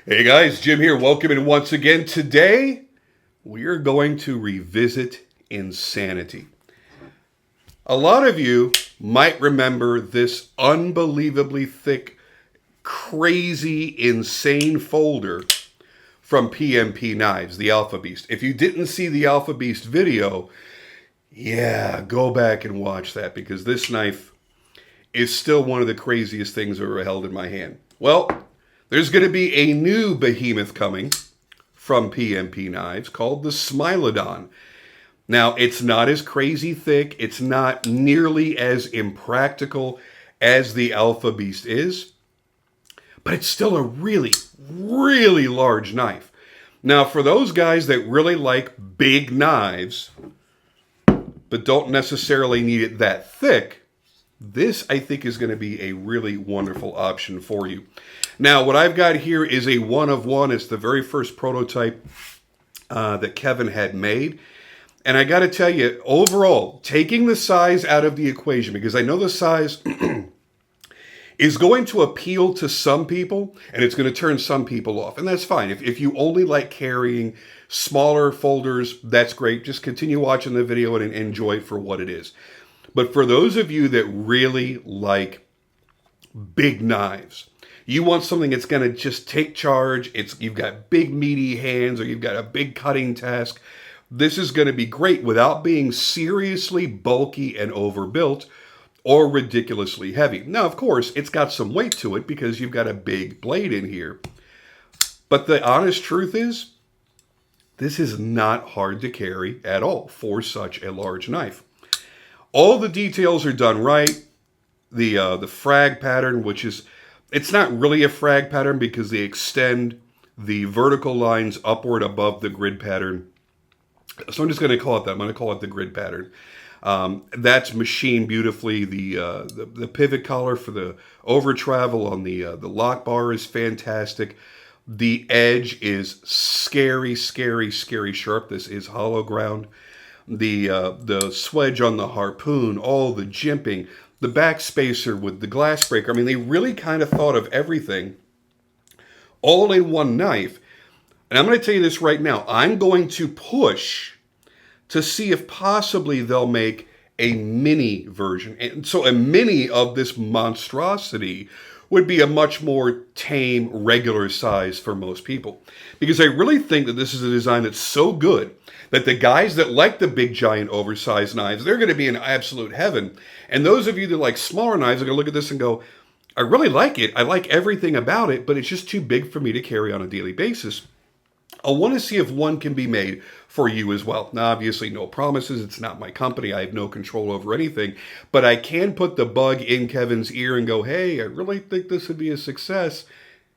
Hey guys, Jim here. Welcome in once again. Today, we are going to revisit insanity. A lot of you might remember this unbelievably thick, crazy, insane folder from PMP Knives, the Alpha Beast. If you didn't see the Alpha Beast video, yeah, go back and watch that because this knife is still one of the craziest things I've ever held in my hand. Well, there's going to be a new behemoth coming from PMP Knives called the Smilodon. Now, it's not as crazy thick. It's not nearly as impractical as the Alpha Beast is. But it's still a really, really large knife. Now, for those guys that really like big knives, but don't necessarily need it that thick, this, I think, is going to be a really wonderful option for you. Now, what I've got here is a one of one. It's the very first prototype that Kevin had made. And I got to tell you, overall, taking the size out of the equation, because I know the size is going to appeal to some people, and it's going to turn some people off. And that's fine. If you only like carrying smaller folders, that's great. Just continue watching the video and enjoy it for what it is. But for those of you that really like big knives, you want something that's going to just take charge, you've got big meaty hands or you've got a big cutting task, this is going to be great without being seriously bulky and overbuilt or ridiculously heavy. Now, of course, it's got some weight to it because you've got a big blade in here. But the honest truth is, this is not hard to carry at all for such a large knife. All the details are done right. The frag pattern, which is, it's not really a frag pattern because they extend the vertical lines upward above the grid pattern. So I'm just going to call it that. I'm going to call it the grid pattern. That's machined beautifully. The pivot collar for the over travel on the lock bar is fantastic. The edge is scary, scary, scary sharp. This is hollow ground. The swedge on the harpoon, all the jimping, the back spacer with the glass breaker. I mean, they really kind of thought of everything all in one knife. And I'm going to tell you this right now. I'm going to push to see if possibly they'll make a mini version. And so a mini of this monstrosity would be a much more tame, regular size for most people. Because I really think that this is a design that's so good that the guys that like the big, giant, oversized knives, they're going to be in absolute heaven. And those of you that like smaller knives are going to look at this and go, I really like it. I like everything about it, but it's just too big for me to carry on a daily basis. I want to see if one can be made for you as well. Now, obviously, no promises. It's not my company. I have no control over anything. But I can put the bug in Kevin's ear and go, hey, I really think this would be a success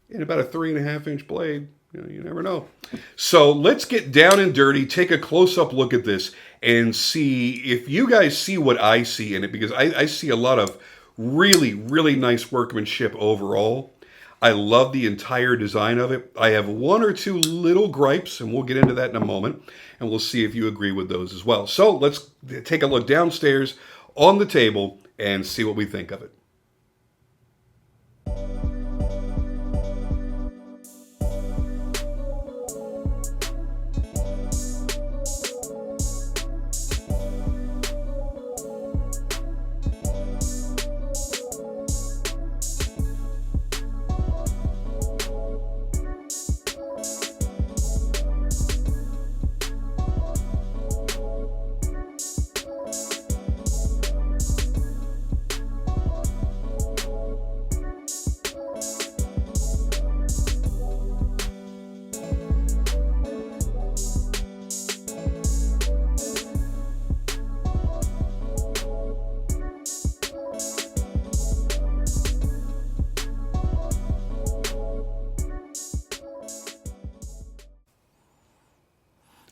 in about a 3.5-inch blade. You never know. So let's get down and dirty, take a close-up look at this, and see if you guys see what I see in it, because I see a lot of really, really nice workmanship overall. I love the entire design of it. I have one or two little gripes, and we'll get into that in a moment, and we'll see if you agree with those as well. So let's take a look downstairs on the table and see what we think of it.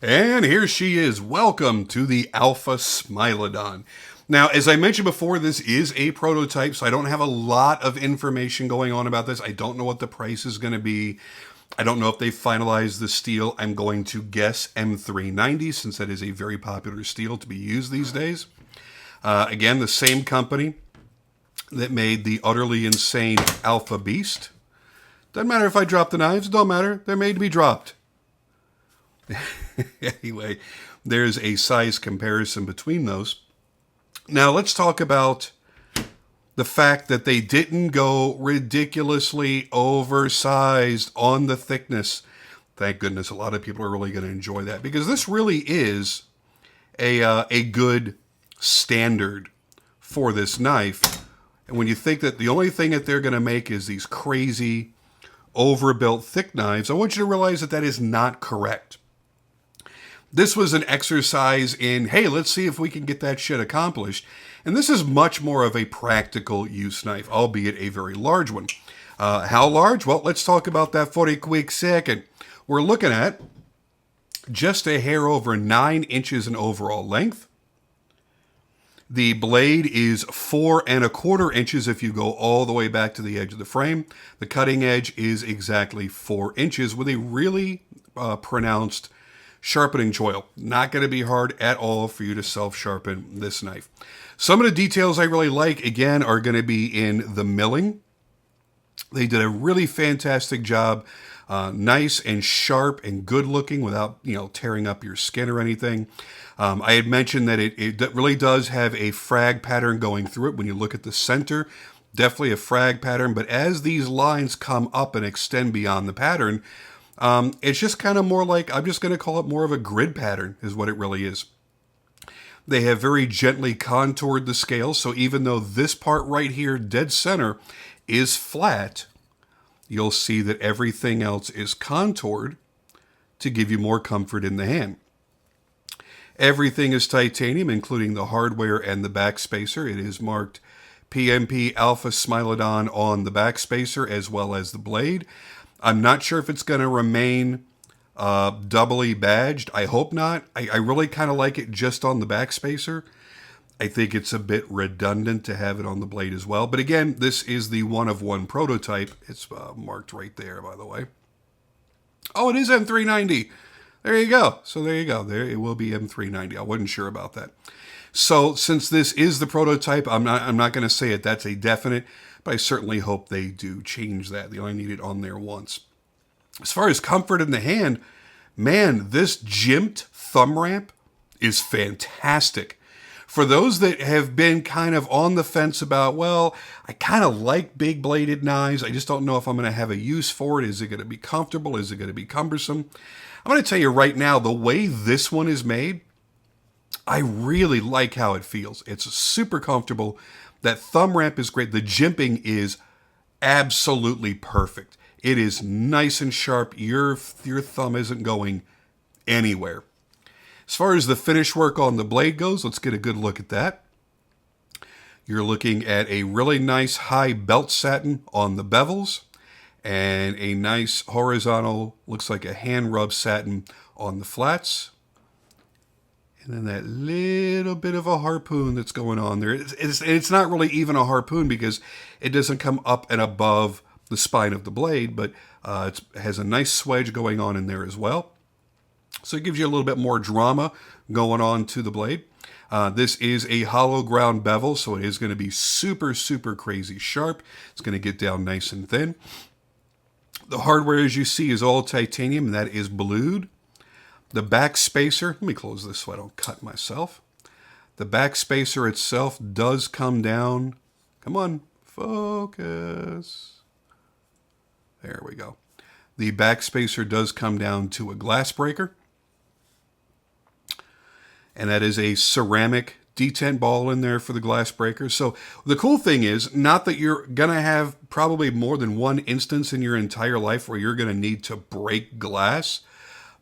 And here she is. Welcome to the Alpha Smilodon. Now, as I mentioned before, this is a prototype, so I don't have a lot of information going on about this. I don't know what the price is going to be. I don't know if they finalized the steel. I'm going to guess M390, since that is a very popular steel to be used these days. Again, the same company that made the utterly insane Alpha Beast. Doesn't matter if I drop the knives. It don't matter. They're made to be dropped. Anyway, there's a size comparison between those. Now let's talk about the fact that they didn't go ridiculously oversized on the thickness. Thank goodness a lot of people are really going to enjoy that, because this really is a good standard for this knife. And when you think that the only thing that they're going to make is these crazy overbuilt thick knives, I want you to realize that that is not correct. This was an exercise in, hey, let's see if we can get that shit accomplished. And this is much more of a practical use knife, albeit a very large one. How large? Well, let's talk about that for a quick second. We're looking at just a hair over 9 inches in overall length. The blade is 4 1/4 inches if you go all the way back to the edge of the frame. The cutting edge is exactly 4 inches with a really pronounced sharpening choil. Not going to be hard at all for you to self-sharpen this knife. Some of the details I really like, again, are going to be in the milling. They did a really fantastic job. Nice and sharp and good looking without, tearing up your skin or anything. I had mentioned that it really does have a frag pattern going through it. When you look at the center, definitely a frag pattern. But as these lines come up and extend beyond the pattern, it's just kind of more like, I'm just going to call it more of a grid pattern is what it really is. They have very gently contoured the scale. So even though this part right here, dead center, is flat, you'll see that everything else is contoured to give you more comfort in the hand. Everything is titanium, including the hardware and the backspacer. It is marked PMP Alpha Smilodon on the backspacer as well as the blade. I'm not sure if it's going to remain doubly badged. I hope not. I really kind of like it just on the backspacer. I think it's a bit redundant to have it on the blade as well. But again, this is the one-of-one prototype. It's marked right there, by the way. Oh, it is M390. There you go. So there you go. There it will be M390. I wasn't sure about that. So since this is the prototype, I'm not going to say it. That's a definite, but I certainly hope they do change that. They only need it on there once. As far as comfort in the hand, man, this jimped thumb ramp is fantastic. For those that have been kind of on the fence about, well, I kind of like big bladed knives. I just don't know if I'm going to have a use for it. Is it going to be comfortable? Is it going to be cumbersome? I'm going to tell you right now, the way this one is made, I really like how it feels. It's super comfortable. That thumb ramp is great. The jimping is absolutely perfect. It is nice and sharp. Your thumb isn't going anywhere. As far as the finish work on the blade goes, let's get a good look at that. You're looking at a really nice high belt satin on the bevels and a nice horizontal, looks like a hand rub satin on the flats. And then that little bit of a harpoon that's going on there. It's not really even a harpoon because it doesn't come up and above the spine of the blade, but it has a nice swedge going on in there as well. So it gives you a little bit more drama going on to the blade. This is a hollow ground bevel, so it is going to be super, super crazy sharp. It's going to get down nice and thin. The hardware, as you see, is all titanium, and that is blued. The back spacer, let me close this so I don't cut myself. The back spacer itself does come down. Come on, focus. There we go. The back spacer does come down to a glass breaker. And that is a ceramic detent ball in there for the glass breaker. So the cool thing is, not that you're going to have probably more than one instance in your entire life where you're going to need to break glass.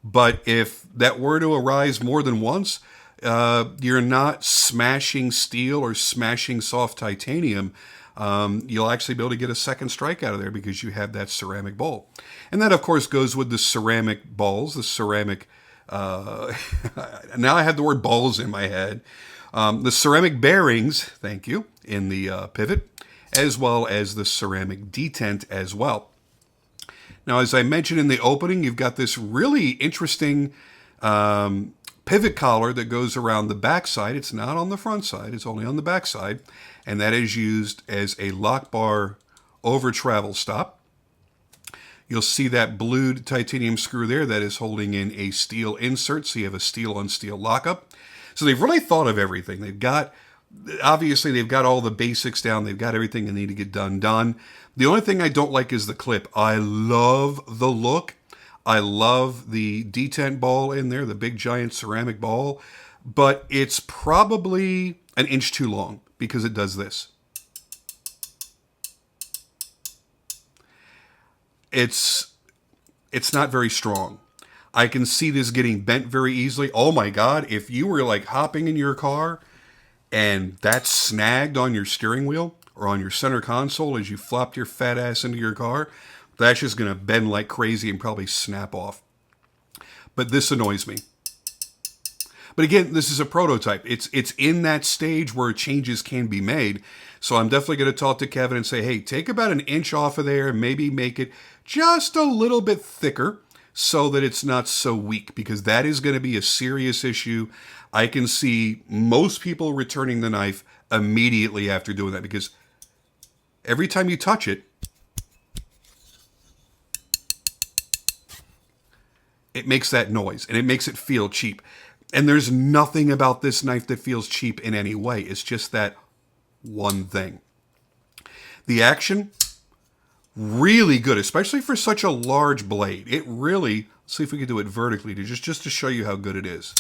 But if that were to arise more than once, you're not smashing steel or smashing soft titanium. You'll actually be able to get a second strike out of there because you have that ceramic bowl. And that, of course, goes with the ceramic balls, the ceramic... now I have the word balls in my head. The ceramic bearings, thank you, in the pivot, as well as the ceramic detent as well. Now, as I mentioned in the opening, you've got this really interesting pivot collar that goes around the back side. It's not on the front side, it's only on the back side. And that is used as a lock bar over travel stop. You'll see that blued titanium screw there that is holding in a steel insert, so you have a steel on steel lockup. So they've really thought of everything. Obviously they've got all the basics down. They've got everything they need to get done. The only thing I don't like is the clip. I love the look. I love the detent ball in there, the big giant ceramic ball, but it's probably an inch too long because it does this. It's not very strong. I can see this getting bent very easily. Oh my God, if you were like hopping in your car and that snagged on your steering wheel or on your center console as you flopped your fat ass into your car, that's just going to bend like crazy and probably snap off. But this annoys me. But again, this is a prototype. It's in that stage where changes can be made. So I'm definitely going to talk to Kevin and say, hey, take about an inch off of there and maybe make it just a little bit thicker so that it's not so weak, because that is going to be a serious issue. I can see most people returning the knife immediately after doing that, because every time you touch it, it makes that noise and it makes it feel cheap. And there's nothing about this knife that feels cheap in any way. It's just that one thing. The action, really good, especially for such a large blade. It really, let's see if we can do it vertically just to show you how good it is.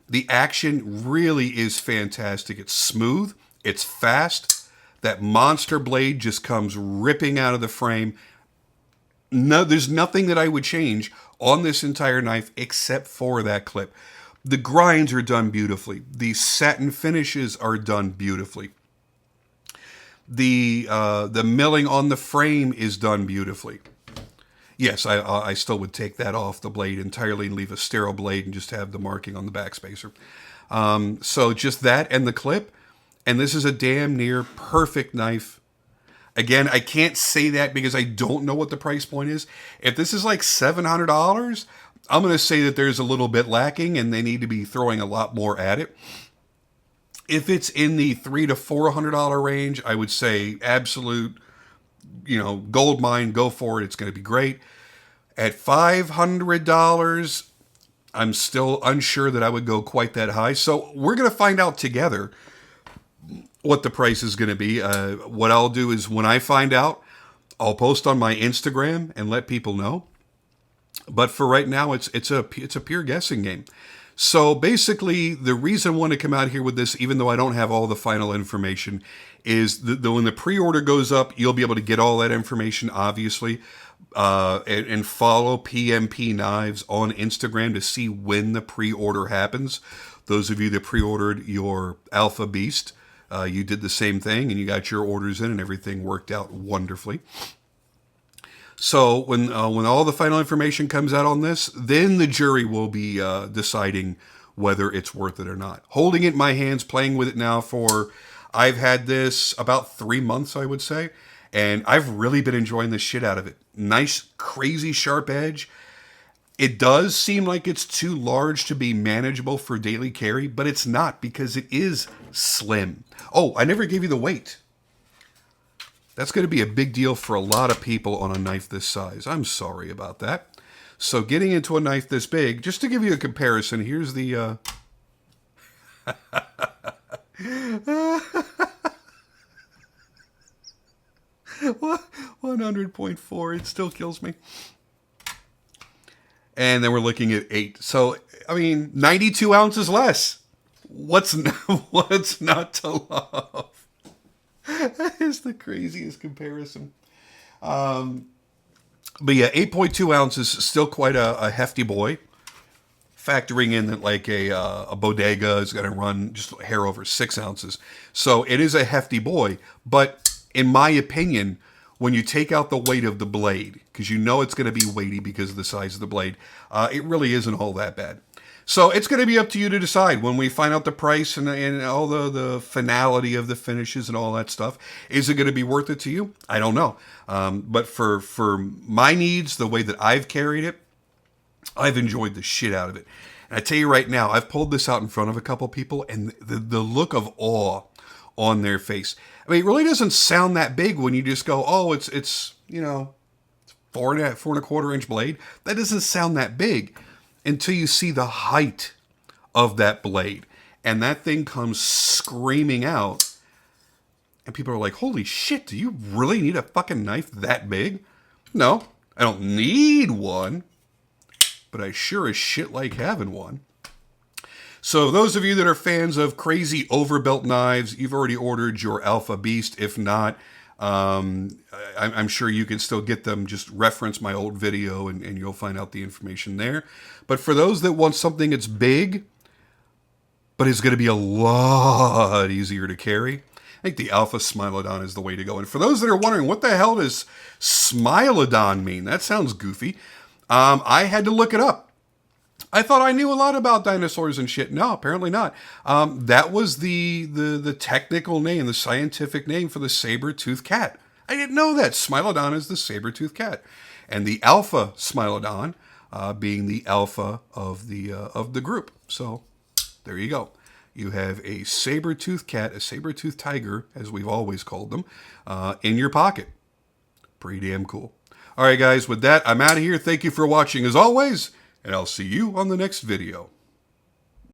The action really is fantastic. It's smooth, it's fast. That monster blade just comes ripping out of the frame. No, there's nothing that I would change on this entire knife except for that clip. The grinds are done beautifully. The satin finishes are done beautifully. The milling on the frame is done beautifully. Yes, I still would take that off the blade entirely and leave a sterile blade and just have the marking on the backspacer. So just that and the clip, and this is a damn near perfect knife. Again, I can't say that because I don't know what the price point is. If this is like $700, I'm going to say that there's a little bit lacking and they need to be throwing a lot more at it. If it's in the $300 to $400 range, I would say absolute, gold mine, go for it. It's going to be great. At $500, I'm still unsure that I would go quite that high. So we're going to find out together what the price is going to be. What I'll do is when I find out, I'll post on my Instagram and let people know. But for right now, it's a pure guessing game. So basically, the reason I want to come out here with this, even though I don't have all the final information, is that when the pre-order goes up, you'll be able to get all that information, obviously, and follow PMP Knives on Instagram to see when the pre-order happens. Those of you that pre-ordered your Alpha Beast, you did the same thing, and you got your orders in, and everything worked out wonderfully. So when all the final information comes out on this, then the jury will be deciding whether it's worth it or not. Holding it in my hands, playing with it now I've had this about 3 months, I would say, and I've really been enjoying the shit out of it. Nice, crazy sharp edge. It does seem like it's too large to be manageable for daily carry, but it's not, because it is slim. Oh, I never gave you the weight. That's going to be a big deal for a lot of people on a knife this size. I'm sorry about that. So getting into a knife this big, just to give you a comparison, here's the... 100.4, it still kills me. And then we're looking at 8. So, 92 ounces less. What's not to love? That is the craziest comparison. But yeah, 8.2 ounces, still quite a hefty boy. Factoring in that like a bodega is going to run just a hair over 6 ounces. So it is a hefty boy. But in my opinion, when you take out the weight of the blade, because it's going to be weighty because of the size of the blade, it really isn't all that bad. So it's going to be up to you to decide when we find out the price and all the finality of the finishes and all that stuff. Is it going to be worth it to you? I don't know. But for my needs, the way that I've carried it, I've enjoyed the shit out of it. And I tell you right now, I've pulled this out in front of a couple people, and the look of awe on their face. It really doesn't sound that big when you just go, oh, it's four and a quarter inch blade. That doesn't sound that big until you see the height of that blade. And that thing comes screaming out. And people are like, holy shit, do you really need a fucking knife that big? No, I don't need one, but I sure as shit like having one. So those of you that are fans of crazy overbuilt knives, you've already ordered your Alpha Beast. If not, I'm sure you can still get them. Just reference my old video and you'll find out the information there. But for those that want something that's big, but is going to be a lot easier to carry, I think the Alpha Smilodon is the way to go. And for those that are wondering, what the hell does Smilodon mean? That sounds goofy. I had to look it up. I thought I knew a lot about dinosaurs and shit. No, apparently not. That was the technical name, the scientific name for the saber-toothed cat. I didn't know that. Smilodon is the saber-toothed cat. And the Alpha Smilodon being the alpha of the group. So there you go. You have a saber-toothed cat, a saber-toothed tiger, as we've always called them, in your pocket. Pretty damn cool. All right, guys, with that, I'm out of here. Thank you for watching as always, and I'll see you on the next video.